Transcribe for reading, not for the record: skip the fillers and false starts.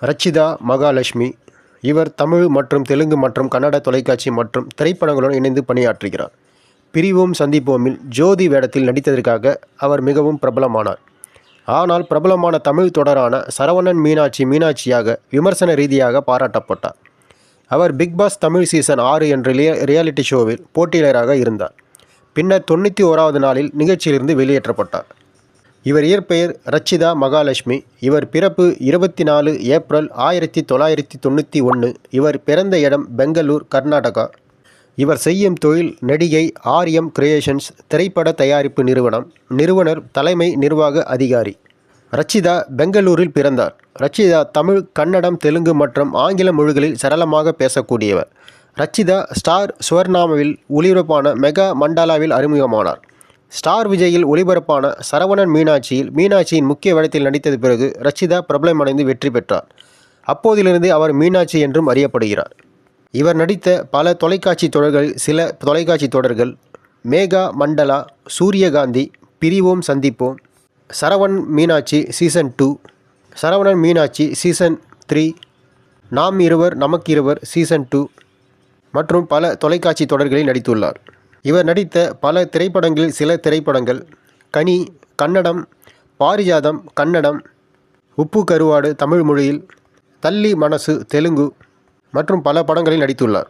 ரச்சிதா மகாலட்சுமி. இவர் தமிழ் மற்றும் தெலுங்கு மற்றும் கன்னட தொலைக்காட்சி மற்றும் திரைப்படங்களுடன் இணைந்து பணியாற்றுகிறார். பிரிவோம் சந்திப்போமில் ஜோதி வேடத்தில் நடித்ததற்காக அவர் மிகவும் பிரபலமானார். ஆனால் பிரபலமான தமிழ் தொடரான சரவணன் மீனாட்சி மீனாட்சியாக விமர்சன ரீதியாக பாராட்டப்பட்டார். அவர் பிக்பாஸ் தமிழ் சீசன் 6 என்ற ரியாலிட்டி ஷோவில் போட்டியாளராக இருந்தார். பின்னர் 91வது நாளில் நிகழ்ச்சியிலிருந்து வெளியேற்றப்பட்டார். இவர் இயற்பெயர் ரச்சிதா மகாலட்சுமி. இவர் பிறப்பு 24 ஏப்ரல் 1991. இவர் பிறந்த இடம் பெங்களூர், கர்நாடகா. இவர் செய்யும் தொழில் நடிகை. ஆர்யம் கிரியேஷன்ஸ் திரைப்பட தயாரிப்பு நிறுவனம். நிறுவனர், தலைமை நிர்வாக அதிகாரி. ரச்சிதா பெங்களூரில் பிறந்தார். ரச்சிதா தமிழ், கன்னடம், தெலுங்கு மற்றும் ஆங்கில மொழிகளில் சரளமாக பேசக்கூடியவர். ரச்சிதா ஸ்டார் சுவர்ணாவில் ஒளிபரப்பான மெகா மண்டாலாவில் அறிமுகமானார். ஸ்டார் விஜயில் ஒளிபரப்பான சரவணன் மீனாட்சியில் மீனாட்சியின் முக்கிய வேடத்தில் நடித்தது பிறகு ரச்சிதா பிரபலமடைந்து வெற்றி பெற்றார். அப்போதிலிருந்து அவர் மீனாட்சி என்றும் அறியப்படுகிறார். இவர் நடித்த பல தொலைக்காட்சி தொடர்களில் சில தொலைக்காட்சி தொடர்கள்: மேகா மண்டலா, சூரியகாந்தி, பிரிவோம் சந்திப்போம், சரவணன் மீனாட்சி சீசன் 2, சரவணன் மீனாட்சி சீசன் 3, நாம் இருவர் நமக்கு இருவர் சீசன் 2 மற்றும் பல தொலைக்காட்சி தொடர்களில் நடித்துள்ளார். இவர் நடித்த பல திரைப்படங்களில் சில திரைப்படங்கள்: கனி கன்னடம், பாரிஜாதம் கன்னடம், உப்பு கருவாடு தமிழ் மொழியில், தள்ளி மனசு தெலுங்கு மற்றும் பல படங்களில் நடித்துள்ளார்.